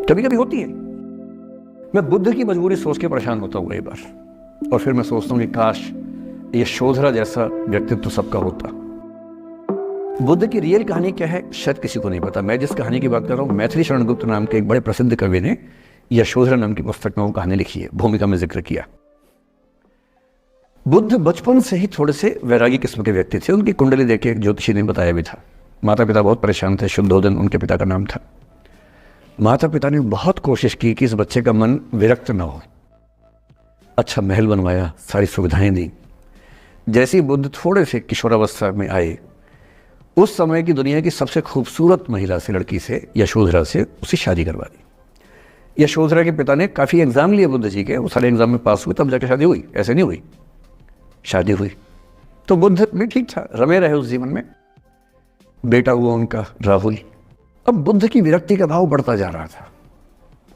कभी कभी होती है। मैं बुद्ध की मजबूरी सोच के परेशान होता हूँ कई बार, और फिर मैं सोचता हूँ कि काश ये यशोधरा जैसा व्यक्तित्व सबका होता। बुद्ध की रियल कहानी क्या है शायद किसी को नहीं पता। मैं जिस कहानी की बात कर रहा हूँ, मैथिली शरण गुप्त नाम के एक बड़े प्रसिद्ध कवि ने यशोधरा नाम की पुस्तक में वो कहानी लिखी है, भूमिका में जिक्र किया। बुद्ध बचपन से ही थोड़े से वैरागी किस्म के व्यक्ति थे। उनकी कुंडली देख एक ज्योतिषी ने बताया भी था। माता पिता बहुत परेशान थे, शुद्धोदन उनके पिता का नाम था। माता पिता ने बहुत कोशिश की कि इस बच्चे का मन विरक्त ना हो। अच्छा महल बनवाया, सारी सुविधाएं दी। जैसे ही बुद्ध थोड़े से किशोरावस्था में आए, उस समय की दुनिया की सबसे खूबसूरत महिला से, लड़की से, यशोधरा से उसकी शादी करवा दी। यशोधरा के पिता ने काफ़ी एग्जाम लिए बुद्ध जी के, वो सारे एग्जाम में पास हुए तब जाकर शादी हुई, ऐसे नहीं हुई। शादी हुई तो बुद्ध भी ठीक था, रमे रहे उस जीवन में। बेटा हुआ उनका राहुल। अब बुद्ध की विरक्ति का भाव बढ़ता जा रहा था।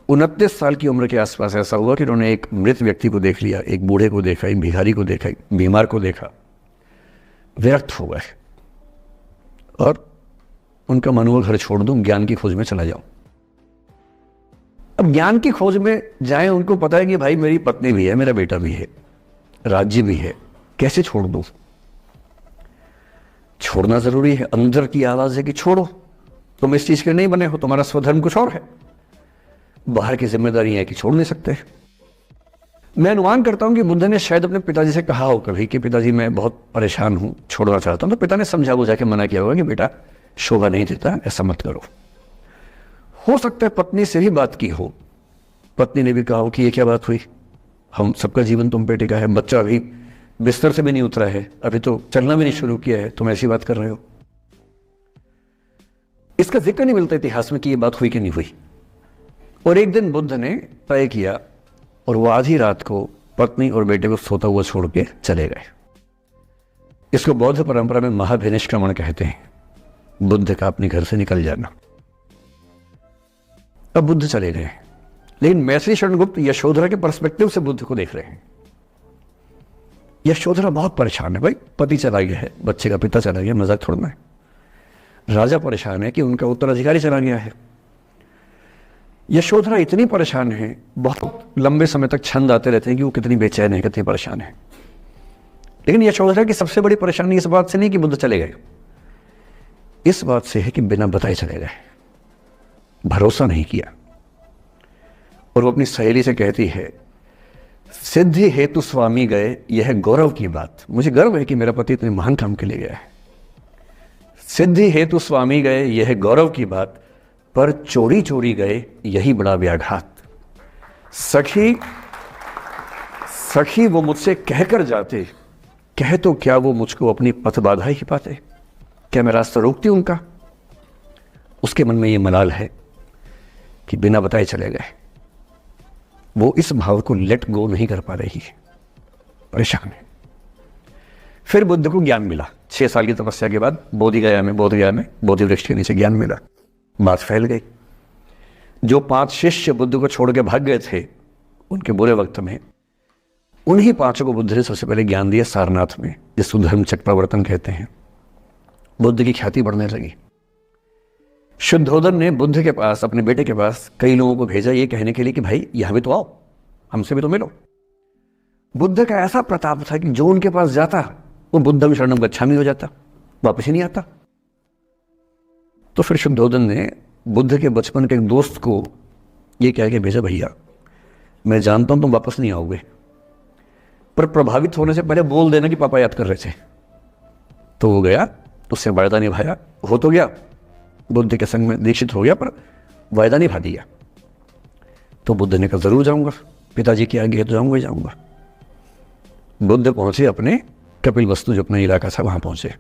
29 साल की उम्र के आसपास ऐसा हुआ कि उन्होंने एक मृत व्यक्ति को देख लिया, एक बूढ़े को देखा, एक भिखारी को देखा, एक बीमार को देखा। विरक्त हो गए और उनका मन हुआ घर छोड़ दूं, ज्ञान की खोज में चला जाऊं। अब ज्ञान की खोज में जाएं, उनको पता है कि भाई मेरी पत्नी भी है, मेरा बेटा भी है, राज्य भी है, कैसे छोड़ दूं? छोड़ना जरूरी है। अंदर की आवाज है कि छोड़ो, तुम इस चीज के नहीं बने हो, तुम्हारा स्वधर्म कुछ और है। बाहर की जिम्मेदारी है कि छोड़ नहीं सकते। मैं अनुमान करता हूं कि बुद्ध ने शायद अपने पिताजी से कहा हो कभी कि पिताजी मैं बहुत परेशान हूं, छोड़ना चाहता हूं। तो पिता ने समझा बुझा के मना किया होगा कि बेटा शोभा नहीं देता, ऐसा मत करो। हो सकता है पत्नी से भी बात की हो, पत्नी ने भी कहा हो कि ये क्या बात हुई, हम सबका जीवन तुम पे टिका है, बच्चा अभी बिस्तर से भी नहीं उतरा है, अभी तो चलना भी नहीं शुरू किया है, तुम ऐसी बात कर रहे हो। इसका जिक्र नहीं मिलता इतिहास में कि ये बात हुई कि नहीं हुई। और एक दिन बुद्ध ने तय किया और वो आधी रात को पत्नी और बेटे को सोता हुआ छोड़ के चले गए। इसको बौद्ध परंपरा में महाभिनिष्क्रमण कहते हैं, बुद्ध का अपने घर से निकल जाना। अब बुद्ध चले गए, लेकिन मैथिली शरण गुप्त यशोधरा के पर्सपेक्टिव से बुद्ध को देख रहे हैं। यशोधरा बहुत परेशान है, भाई पति चला गया है, बच्चे का पिता चला गया, मजाक थोड़ा है। राजा परेशान है कि उनका उत्तराधिकारी चला गया है। यशोधरा इतनी परेशान है, बहुत लंबे समय तक छंद आते रहते हैं कि वो कितनी बेचैन है, कितनी परेशान है। लेकिन यशोधरा की सबसे बड़ी परेशानी इस बात से नहीं कि बुद्ध चले गए, इस बात से है कि बिना बताए चले गए, भरोसा नहीं किया। और वो अपनी सहेली से कहती है, सिद्धि हेतु स्वामी गए, यह गौरव की बात। मुझे गर्व है कि मेरा पति इतने महान काम के लिए गया है। सिद्धि हेतु स्वामी गए, यह गौरव की बात, पर चोरी चोरी गए, यही बड़ा व्याघात। सखी सखी वो मुझसे कहकर जाते, कह तो क्या वो मुझको अपनी पथ बाधा ही पाते, क्या मैं रास्ता रोकती उनका? उसके मन में ये मलाल है कि बिना बताए चले गए। वो इस भाव को लेट गो नहीं कर पा रही है, परेशान है। फिर बुद्ध को ज्ञान मिला 6 साल की तपस्या के बाद, बोधगया में बोधि वृक्ष के नीचे ज्ञान मिला। बात फैल गई। जो 5 शिष्य बुद्ध को छोड़ के भाग गए थे उनके बुरे वक्त में, उन्हीं 5 को बुद्ध ने सबसे पहले ज्ञान दिया सारनाथ में, जिसको धर्म चक्रवर्तन कहते हैं। बुद्ध की ख्याति बढ़ने लगी। शुद्धोदन ने बुद्ध के पास, अपने बेटे के पास कई लोगों को भेजा ये कहने के लिए कि भाई यहां भी तो आओ, हमसे भी तो मिलो। बुद्ध का ऐसा प्रताप था कि जो उनके पास जाता वो बुद्धम शरणम गच्छामि हो जाता, वापस ही नहीं आता। तो फिर शुद्धोदन ने बुद्ध के बचपन के एक दोस्त को ये कह के भेजा, भैया मैं जानता हूं तुम वापस नहीं आओगे, पर प्रभावित होने से पहले बोल देना कि पापा याद कर रहे थे। तो वो गया, उससे वायदा निभाया, हो तो गया, बुद्ध के संग में दीक्षित हो गया, पर वायदा निभा दिया। तो बुद्ध ने कहा जरूर जाऊंगा, पिताजी की आगे तो जाऊंगा ही जाऊंगा। बुद्ध पहुंचे अपने कपिल वस्तु, जो अपना इलाका था वहां पहुंचे।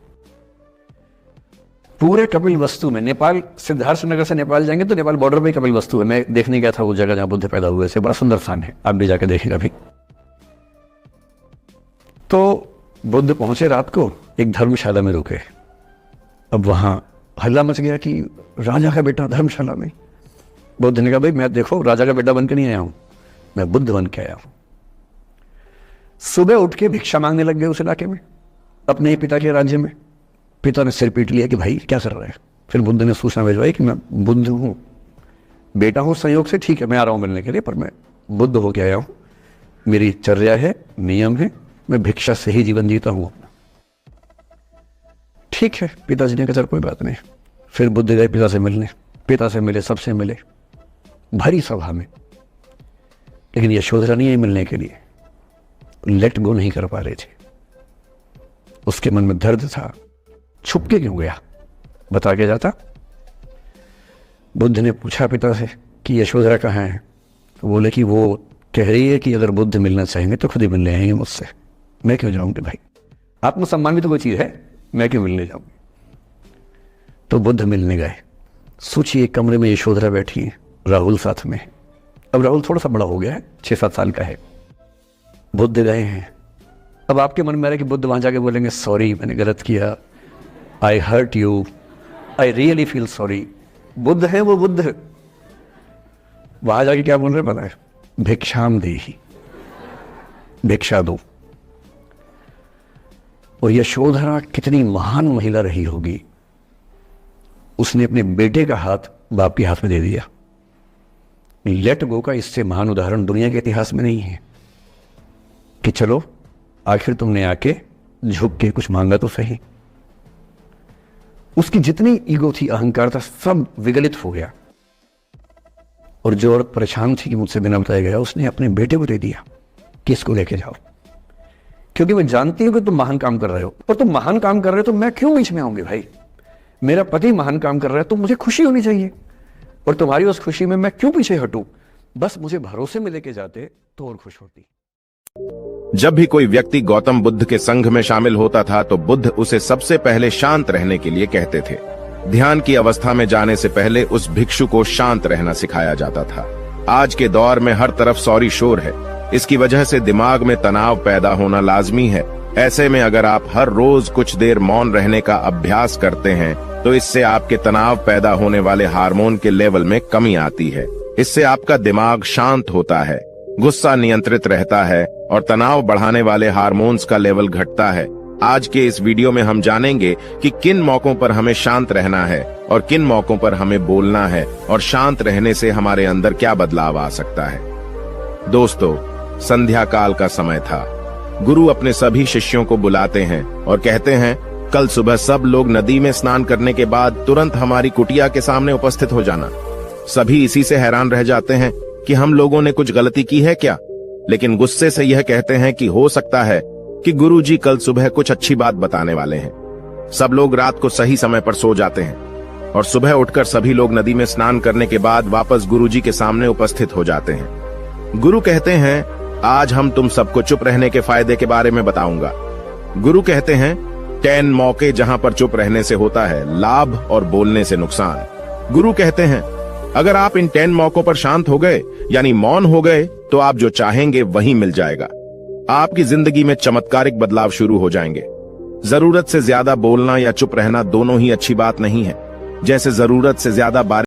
पूरे कपिल वस्तु में, नेपाल सिद्धार्थ नगर से नेपाल जाएंगे तो नेपाल बॉर्डर पे कपिल वस्तु है। मैं देखने गया था वो जगह जहां बुद्ध पैदा हुए थे, बड़ा सुंदर स्थान है, आप भी जाके देखेंगे अभी। तो बुद्ध पहुंचे रात को, एक धर्मशाला में रुके। अब वहां हल्ला मच गया कि राजा का बेटा धर्मशाला में। बुद्ध ने कहा भाई मैं देखो राजा का बेटा बन के नहीं आया हूं, मैं बुद्ध बन के आया हूं। सुबह उठ के भिक्षा मांगने लग गए उस इलाके में, अपने ही पिता के राज्य में। पिता ने सिर पीट लिया कि भाई क्या कर रहे हैं। फिर बुद्ध ने सूचना भिजवाई कि मैं बुद्ध हूं, बेटा हूँ संयोग से, ठीक है, मैं आ रहा हूँ मिलने के लिए, पर मैं बुद्ध होके आया हूँ, मेरी चर्या है, नियम है, मैं भिक्षा से ही जीवन जीता हूँ अपना। ठीक है, पिताजी ने कहा चल कोई बात नहीं। फिर बुद्ध गए पिता से मिलने, पिता से मिले, सबसे मिले, भरी सभा में, लेकिन यशोधरा नहीं आई मिलने के लिए, लेट गो नहीं कर पा रहे थे। उसके मन में दर्द था, छुप के क्यों गया, बता के जाता। बुद्ध ने पूछा पिता से कि यशोधरा कहाँ है, तो बोले कि वो कह रही है कि अगर बुद्ध मिलना चाहेंगे तो खुद ही मिलने आएंगे मुझसे, मैं क्यों जाऊंगी भाई, आत्मसम्मान भी तो कोई चीज़ है, मैं क्यों मिलने जाऊंगी। तो बुद्ध मिलने गए। सोचिए कमरे में यशोधरा बैठी है, राहुल साथ में। अब राहुल थोड़ा सा बड़ा हो गया है, 6-7 साल का है। बुद्ध गए हैं। अब आपके मन में आ रहा है कि बुद्ध वहां जाके बोलेंगे सॉरी मैंने गलत किया, I hurt you, I really feel sorry. बुद्ध है वो बुद्ध, वहां जाके क्या बोल रहे पता है, भिक्षाम देहि, भिक्षा दो। और यशोधरा कितनी महान महिला रही होगी, उसने अपने बेटे का हाथ बाप के हाथ में दे दिया। लेट गो का इससे महान उदाहरण दुनिया के इतिहास में नहीं है कि चलो आखिर तुमने आके झुक के कुछ मांगा तो सही। उसकी जितनी ईगो थी, अहंकार था, सब विगलित हो गया। और जो औरत परेशान थी कि मुझसे बिना बताया गया, उसने अपने बेटे को दे दिया कि इसको लेके जाओ, क्योंकि मैं जानती हूं कि तुम महान काम कर रहे हो, और तुम महान काम कर रहे हो तो मैं क्यों बीच में आऊंगी भाई। मेरा पति महान काम कर रहा है तो मुझे खुशी होनी चाहिए, और तुम्हारी उस खुशी में मैं क्यों पीछे हटूं। बस मुझे भरोसे में लेके जाते तो और खुश होती। जब भी कोई व्यक्ति गौतम बुद्ध के संघ में शामिल होता था तो बुद्ध उसे सबसे पहले शांत रहने के लिए कहते थे। ध्यान की अवस्था में जाने से पहले उस भिक्षु को शांत रहना सिखाया जाता था। आज के दौर में हर तरफ सॉरी शोर है, इसकी वजह से दिमाग में तनाव पैदा होना लाजमी है। ऐसे में अगर आप हर रोज कुछ देर मौन रहने का अभ्यास करते हैं तो इससे आपके तनाव पैदा होने वाले हार्मोन के लेवल में कमी आती है। इससे आपका दिमाग शांत होता है, गुस्सा नियंत्रित रहता है और तनाव बढ़ाने वाले हार्मोन्स का लेवल घटता है। आज के इस वीडियो में हम जानेंगे कि किन मौकों पर हमें शांत रहना है और किन मौकों पर हमें बोलना है, और शांत रहने से हमारे अंदर क्या बदलाव आ सकता है। दोस्तों, संध्या काल का समय था। गुरु अपने सभी शिष्यों को बुलाते हैं और कहते हैं, कल सुबह सब लोग नदी में स्नान करने के बाद तुरंत हमारी कुटिया के सामने उपस्थित हो जाना। सभी इसी से हैरान रह जाते हैं कि हम लोगों ने कुछ गलती की है क्या, लेकिन गुस्से से यह कहते हैं कि हो सकता है कि गुरुजी कल सुबह कुछ अच्छी बात बताने वाले हैं। सब लोग रात को सही समय पर सो जाते हैं और सुबह उठकर सभी लोग नदी में स्नान करने के बाद वापस गुरुजी के सामने उपस्थित हो जाते हैं। गुरु कहते हैं, आज हम तुम सबको चुप रहने के फायदे के बारे में बताऊंगा। गुरु कहते हैं, 10 मौके जहां पर चुप रहने से होता है लाभ और बोलने से नुकसान। गुरु कहते हैं, अगर आप इन 10 मौकों पर शांत हो गए यानी मौन हो गए तो आप जो चाहेंगे वही मिल जाएगा। आपकी जिंदगी में चमत्कारिक बदलाव शुरू हो जाएंगे। जरूरत से ज्यादा बोलना या चुप रहना दोनों ही अच्छी बात नहीं है। जैसे जरूरत से ज्यादा बारिश